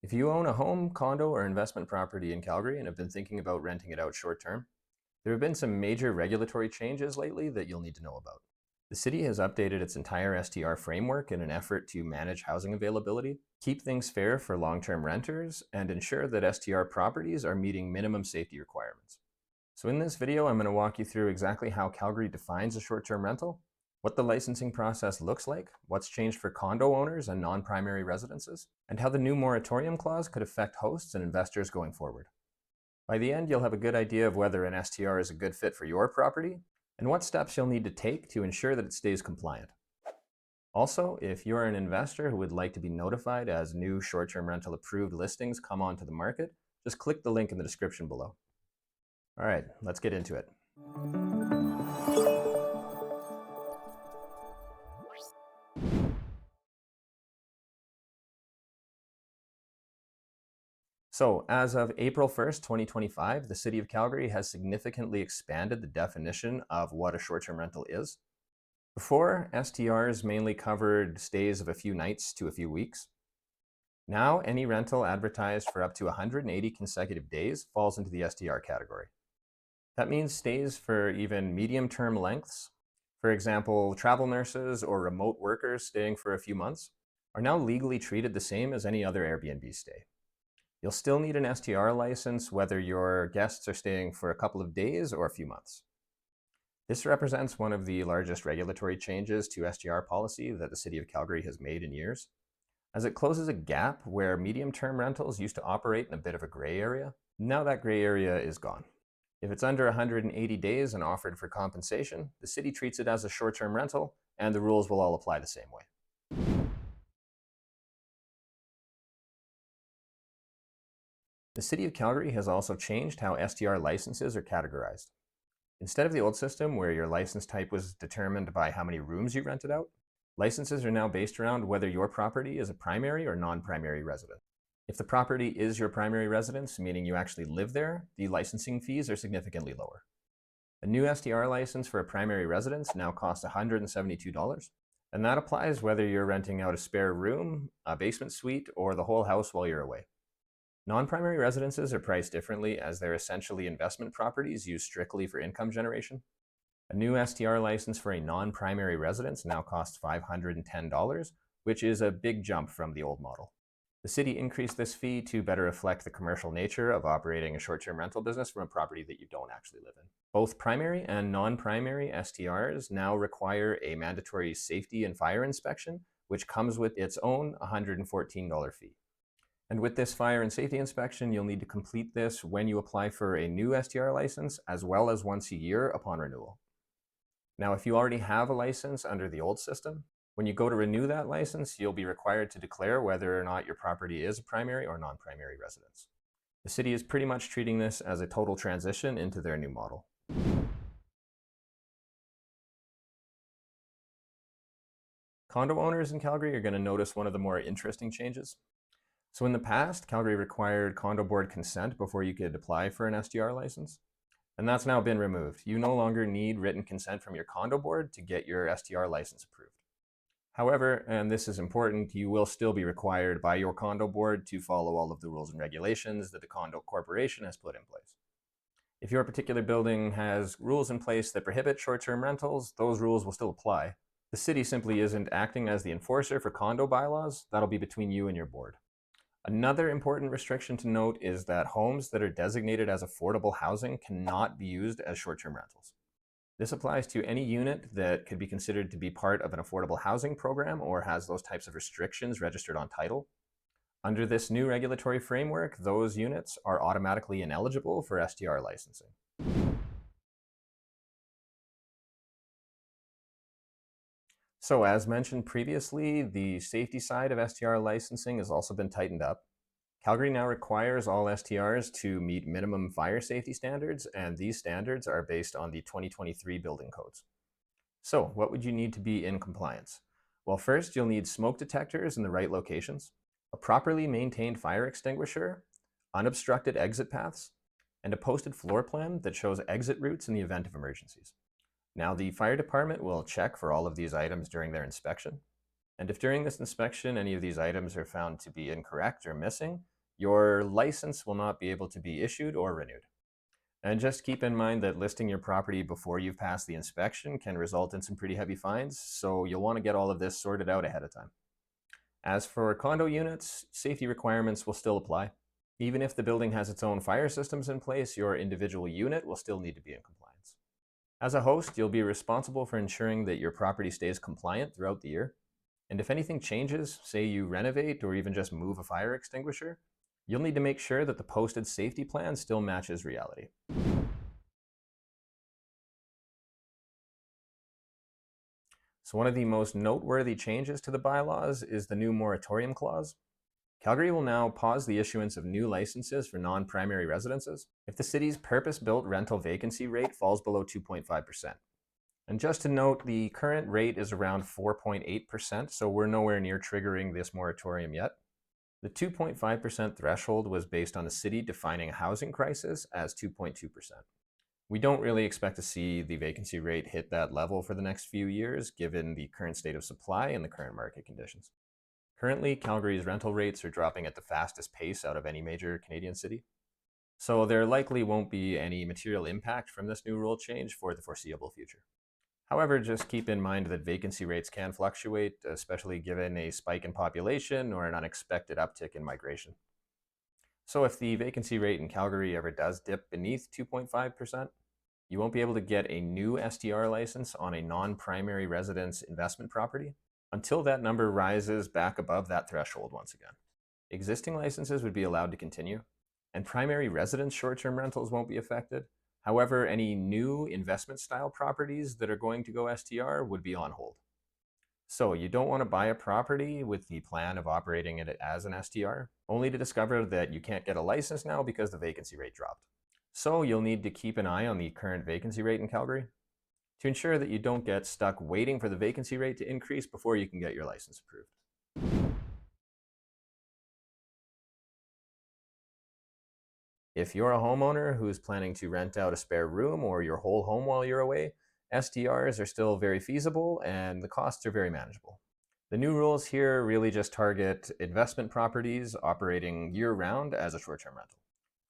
If you own a home, condo, or investment property in Calgary and have been thinking about renting it out short term, there have been some major regulatory changes lately that you'll need to know about. The city has updated its entire STR framework in an effort to manage housing availability, keep things fair for long-term renters, and ensure that STR properties are meeting minimum safety requirements. So in this video, I'm going to walk you through exactly how Calgary defines a short-term rental, what the licensing process looks like, what's changed for condo owners and non-primary residences, and how the new moratorium clause could affect hosts and investors going forward. By the end, you'll have a good idea of whether an STR is a good fit for your property and what steps you'll need to take to ensure that it stays compliant. Also, if you're an investor who would like to be notified as new short-term rental approved listings come onto the market, just click the link in the description below. All right, let's get into it. So as of April 1st, 2025, the City of Calgary has significantly expanded the definition of what a short-term rental is. Before, STRs mainly covered stays of a few nights to a few weeks. Now, any rental advertised for up to 180 consecutive days falls into the STR category. That means stays for even medium-term lengths, for example, travel nurses or remote workers staying for a few months, are now legally treated the same as any other Airbnb stay. You'll still need an STR license whether your guests are staying for a couple of days or a few months. This represents one of the largest regulatory changes to STR policy that the City of Calgary has made in years, as it closes a gap where medium-term rentals used to operate in a bit of a gray area. Now that gray area is gone. If it's under 180 days and offered for compensation, the city treats it as a short-term rental, and the rules will all apply the same way. The City of Calgary has also changed how STR licenses are categorized. Instead of the old system where your license type was determined by how many rooms you rented out, licenses are now based around whether your property is a primary or non-primary residence. If the property is your primary residence, meaning you actually live there, the licensing fees are significantly lower. A new STR license for a primary residence now costs $172, and that applies whether you're renting out a spare room, a basement suite, or the whole house while you're away. Non-primary residences are priced differently as they're essentially investment properties used strictly for income generation. A new STR license for a non-primary residence now costs $510, which is a big jump from the old model. The city increased this fee to better reflect the commercial nature of operating a short-term rental business from a property that you don't actually live in. Both primary and non-primary STRs now require a mandatory safety and fire inspection, which comes with its own $114 fee. And with this fire and safety inspection, you'll need to complete this when you apply for a new STR license, as well as once a year upon renewal. Now, if you already have a license under the old system, when you go to renew that license, you'll be required to declare whether or not your property is a primary or non-primary residence. The city is pretty much treating this as a total transition into their new model. Condo owners in Calgary are going to notice one of the more interesting changes. So in the past, Calgary required condo board consent before you could apply for an STR license, and that's now been removed. You no longer need written consent from your condo board to get your STR license approved. However, and this is important, you will still be required by your condo board to follow all of the rules and regulations that the condo corporation has put in place. If your particular building has rules in place that prohibit short-term rentals, those rules will still apply. The city simply isn't acting as the enforcer for condo bylaws. That'll be between you and your board. Another important restriction to note is that homes that are designated as affordable housing cannot be used as short-term rentals. This applies to any unit that could be considered to be part of an affordable housing program or has those types of restrictions registered on title. Under this new regulatory framework, those units are automatically ineligible for STR licensing. So as mentioned previously, the safety side of STR licensing has also been tightened up. Calgary now requires all STRs to meet minimum fire safety standards, and these standards are based on the 2023 building codes. So what would you need to be in compliance? Well, first you'll need smoke detectors in the right locations, a properly maintained fire extinguisher, unobstructed exit paths, and a posted floor plan that shows exit routes in the event of emergencies. Now, the fire department will check for all of these items during their inspection. And if during this inspection any of these items are found to be incorrect or missing, your license will not be able to be issued or renewed. And just keep in mind that listing your property before you've passed the inspection can result in some pretty heavy fines, so you'll want to get all of this sorted out ahead of time. As for condo units, safety requirements will still apply. Even if the building has its own fire systems in place, your individual unit will still need to be in compliance. As a host, you'll be responsible for ensuring that your property stays compliant throughout the year. And if anything changes, say you renovate or even just move a fire extinguisher, you'll need to make sure that the posted safety plan still matches reality. So one of the most noteworthy changes to the bylaws is the new moratorium clause. Calgary will now pause the issuance of new licenses for non-primary residences if the city's purpose-built rental vacancy rate falls below 2.5%. And just to note, the current rate is around 4.8%, so we're nowhere near triggering this moratorium yet. The 2.5% threshold was based on the city defining a housing crisis as 2.2%. We don't really expect to see the vacancy rate hit that level for the next few years, given the current state of supply and the current market conditions. Currently, Calgary's rental rates are dropping at the fastest pace out of any major Canadian city. So there likely won't be any material impact from this new rule change for the foreseeable future. However, just keep in mind that vacancy rates can fluctuate, especially given a spike in population or an unexpected uptick in migration. So if the vacancy rate in Calgary ever does dip beneath 2.5%, you won't be able to get a new STR license on a non-primary residence investment property until that number rises back above that threshold once again. Existing licenses would be allowed to continue, and primary residence short-term rentals won't be affected. However, any new investment-style properties that are going to go STR would be on hold. So you don't want to buy a property with the plan of operating it as an STR, only to discover that you can't get a license now because the vacancy rate dropped. So you'll need to keep an eye on the current vacancy rate in Calgary to ensure that you don't get stuck waiting for the vacancy rate to increase before you can get your license approved. If you're a homeowner who's planning to rent out a spare room or your whole home while you're away, STRs are still very feasible and the costs are very manageable. The new rules here really just target investment properties operating year-round as a short-term rental.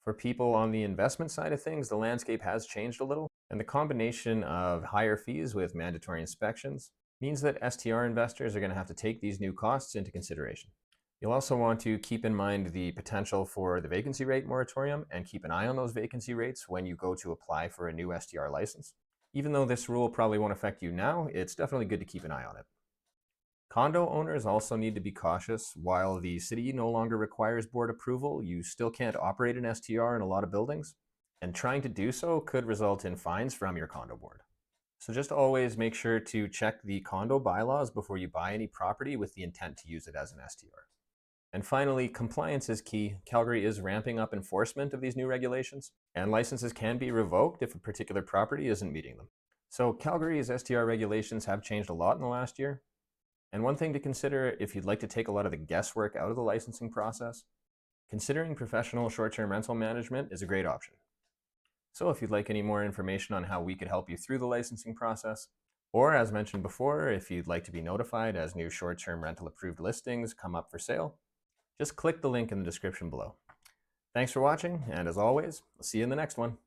For people on the investment side of things, the landscape has changed a little, and the combination of higher fees with mandatory inspections means that STR investors are going to have to take these new costs into consideration. You'll also want to keep in mind the potential for the vacancy rate moratorium and keep an eye on those vacancy rates when you go to apply for a new STR license. Even though this rule probably won't affect you now, it's definitely good to keep an eye on it. Condo owners also need to be cautious. While the city no longer requires board approval, you still can't operate an STR in a lot of buildings, and trying to do so could result in fines from your condo board. So just always make sure to check the condo bylaws before you buy any property with the intent to use it as an STR. And finally, compliance is key. Calgary is ramping up enforcement of these new regulations, and licenses can be revoked if a particular property isn't meeting them. So Calgary's STR regulations have changed a lot in the last year. And one thing to consider if you'd like to take a lot of the guesswork out of the licensing process, considering professional short-term rental management is a great option. So if you'd like any more information on how we could help you through the licensing process, or as mentioned before, if you'd like to be notified as new short-term rental approved listings come up for sale, just click the link in the description below. Thanks for watching, and as always, I'll see you in the next one.